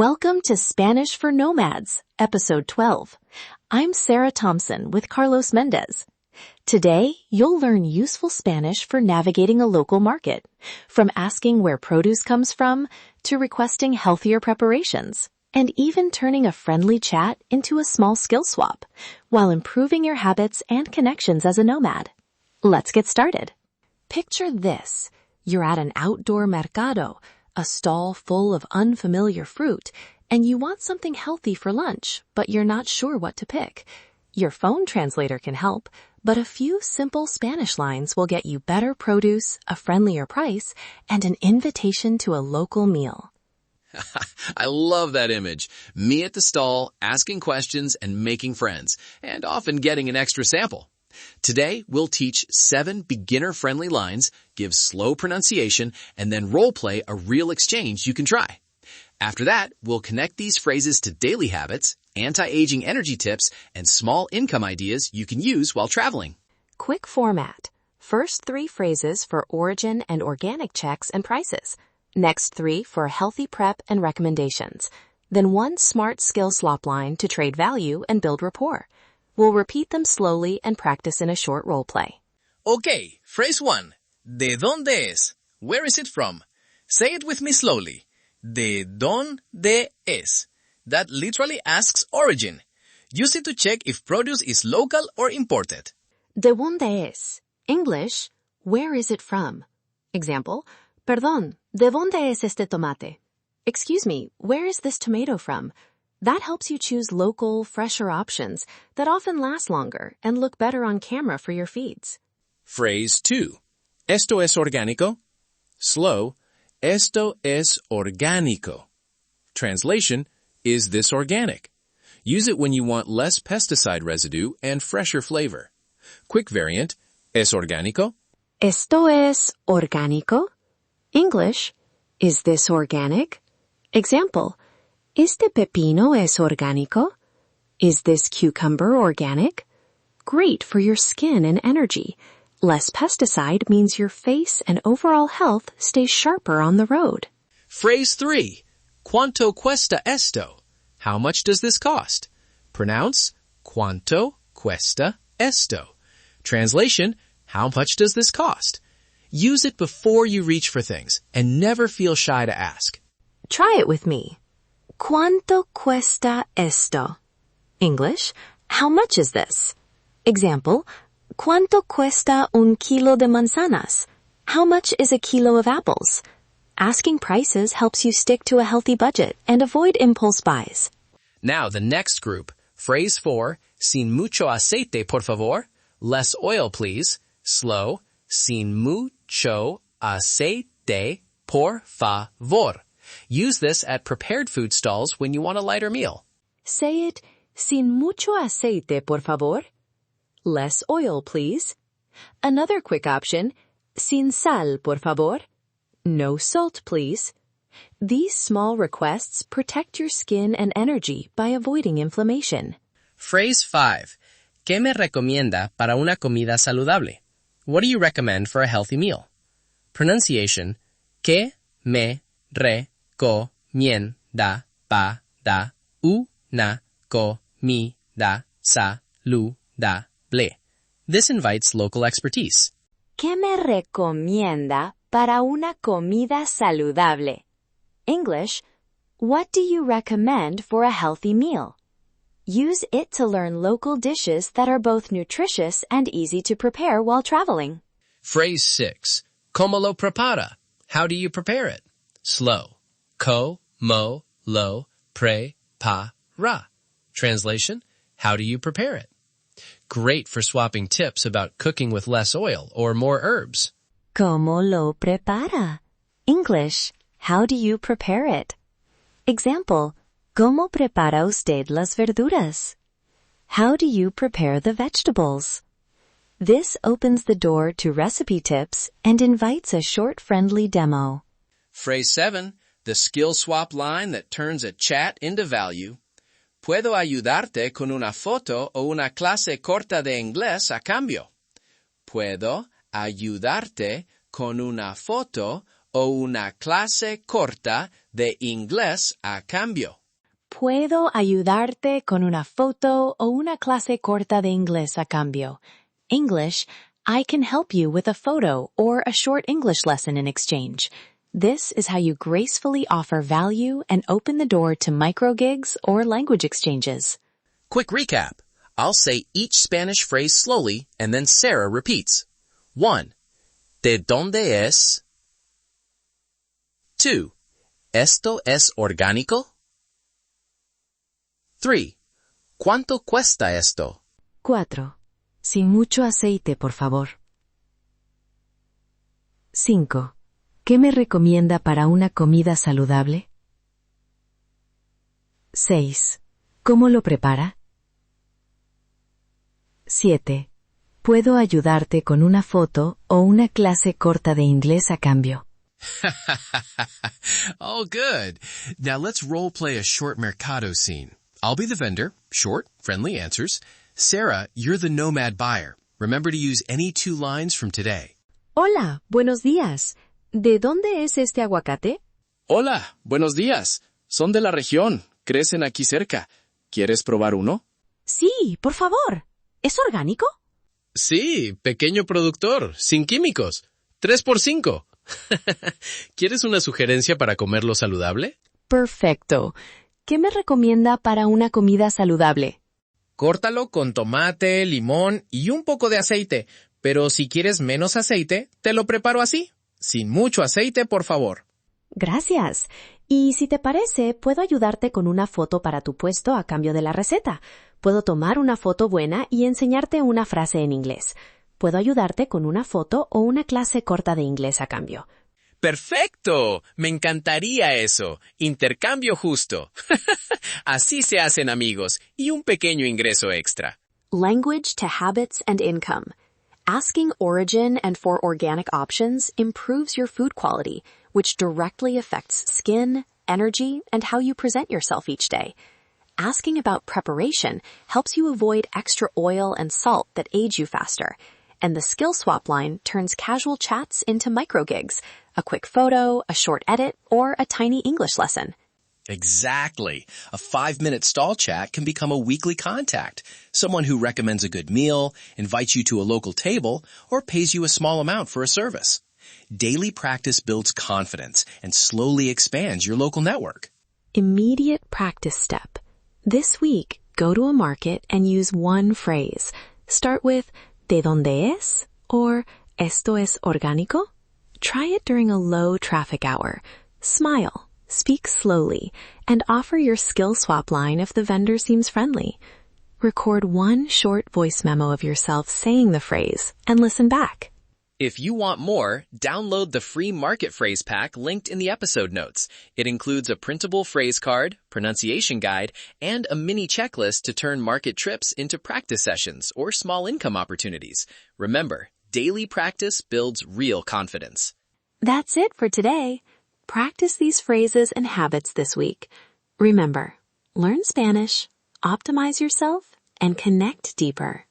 Welcome to Spanish for Nomads, Episode 12. I'm Sarah Thompson with Carlos Mendez. Today, you'll learn useful Spanish for navigating a local market, from asking where produce comes from to requesting healthier preparations, and even turning a friendly chat into a small skill swap, while improving your habits and connections as a nomad. Let's get started. Picture this. You're at an outdoor mercado, a stall full of unfamiliar fruit, and you want something healthy for lunch, but you're not sure what to pick. Your phone translator can help, but a few simple Spanish lines will get you better produce, a friendlier price, and an invitation to a local meal. I love that image. Me at the stall, asking questions and making friends, and often getting an extra sample. Today, we'll teach 7 beginner-friendly lines, give slow pronunciation, and then role-play a real exchange you can try. After that, we'll connect these phrases to daily habits, anti-aging energy tips, and small income ideas you can use while traveling. Quick format. First 3 phrases for origin and organic checks and prices. Next 3 for healthy prep and recommendations. Then 1 smart skill swap line to trade value and build rapport. We'll repeat them slowly and practice in a short role play. Okay, phrase 1. ¿De dónde es? Where is it from? Say it with me slowly. ¿De dónde es? That literally asks origin. Use it to check if produce is local or imported. ¿De dónde es? English, where is it from? Example, perdón, ¿de dónde es este tomate? Excuse me, where is this tomato from? That helps you choose local, fresher options that often last longer and look better on camera for your feeds. Phrase 2. ¿Esto es orgánico? Slow. Esto es orgánico. Translation, is this organic? Use it when you want less pesticide residue and fresher flavor. Quick variant, ¿es orgánico? ¿Esto es orgánico? English, is this organic? Example, ¿este pepino es orgánico? Is this cucumber organic? Great for your skin and energy. Less pesticide means your face and overall health stays sharper on the road. Phrase 3. ¿Cuánto cuesta esto? How much does this cost? Pronounce ¿Cuánto cuesta esto? Translation, how much does this cost? Use it before you reach for things and never feel shy to ask. Try it with me. ¿Cuánto cuesta esto? English, how much is this? Example, ¿cuánto cuesta un kilo de manzanas? How much is a kilo of apples? Asking prices helps you stick to a healthy budget and avoid impulse buys. Now the next group. Phrase 4. Sin mucho aceite, por favor. Less oil, please. Slow. Sin mucho aceite, por favor. Use this at prepared food stalls when you want a lighter meal. Say it, sin mucho aceite, por favor. Less oil, please. Another quick option, sin sal, por favor. No salt, please. These small requests protect your skin and energy by avoiding inflammation. Phrase 5. ¿Qué me recomienda para una comida saludable? What do you recommend for a healthy meal? Pronunciation, ¿qué me recomienda para una comida saludable? This invites local expertise. ¿Qué me recomienda para una comida saludable? English, what do you recommend for a healthy meal? Use it to learn local dishes that are both nutritious and easy to prepare while traveling. Phrase 6. ¿Cómo lo prepara? How do you prepare it? Slow. ¿Cómo lo prepara? Translation, how do you prepare it? Great for swapping tips about cooking with less oil or more herbs. ¿Cómo lo prepara? English, how do you prepare it? Example, ¿cómo prepara usted las verduras? How do you prepare the vegetables? This opens the door to recipe tips and invites a short friendly demo. Phrase 7. The skill swap line that turns a chat into value. ¿Puedo ayudarte con una foto o una clase corta de inglés a cambio? ¿Puedo ayudarte con una foto o una clase corta de inglés a cambio. Puedo ayudarte con una foto o una clase corta de inglés a cambio. English, I can help you with a photo or a short English lesson in exchange. This is how you gracefully offer value and open the door to microgigs or language exchanges. Quick recap. I'll say each Spanish phrase slowly and then Sarah repeats. 1. ¿De dónde es? 2. ¿Esto es orgánico? 3. ¿Cuánto cuesta esto? 4. Sin mucho aceite, por favor. 5. ¿Qué me recomienda para una comida saludable? 6. ¿Cómo lo prepara? 7. ¿Puedo ayudarte con una foto o una clase corta de inglés a cambio? Oh, good. Now let's role play a short mercado scene. I'll be the vendor, short, friendly answers. Sarah, you're the nomad buyer. Remember to use any 2 lines from today. Hola, buenos días. ¿De dónde es este aguacate? Hola, buenos días. Son de la región. Crecen aquí cerca. ¿Quieres probar uno? Sí, por favor. ¿Es orgánico? Sí, pequeño productor, sin químicos. 3 por 5. ¿Quieres una sugerencia para comerlo saludable? Perfecto. ¿Qué me recomienda para una comida saludable? Córtalo con tomate, limón y un poco de aceite, pero si quieres menos aceite, te lo preparo así. Sin mucho aceite, por favor. Gracias. Y si te parece, puedo ayudarte con una foto para tu puesto a cambio de la receta. Puedo tomar una foto buena y enseñarte una frase en inglés. Puedo ayudarte con una foto o una clase corta de inglés a cambio. ¡Perfecto! Me encantaría eso. Intercambio justo. Así se hacen amigos y un pequeño ingreso extra. Language to habits and income. Asking origin and for organic options improves your food quality, which directly affects skin, energy, and how you present yourself each day. Asking about preparation helps you avoid extra oil and salt that age you faster. And the Skill Swap line turns casual chats into microgigs, a quick photo, a short edit, or a tiny English lesson. Exactly. A 5-minute stall chat can become a weekly contact. Someone who recommends a good meal, invites you to a local table, or pays you a small amount for a service. Daily practice builds confidence and slowly expands your local network. Immediate practice step. This week, go to a market and use one phrase. Start with ¿de dónde es? Or ¿esto es orgánico? Try it during a low traffic hour. Smile, speak slowly, and offer your skill swap line if the vendor seems friendly. Record one short voice memo of yourself saying the phrase and listen back. If you want more, download the free Market Phrase Pack linked in the episode notes. It includes a printable phrase card, pronunciation guide, and a mini checklist to turn market trips into practice sessions or small income opportunities. Remember, daily practice builds real confidence. That's it for today. Practice these phrases and habits this week. Remember, learn Spanish, optimize yourself, and connect deeper.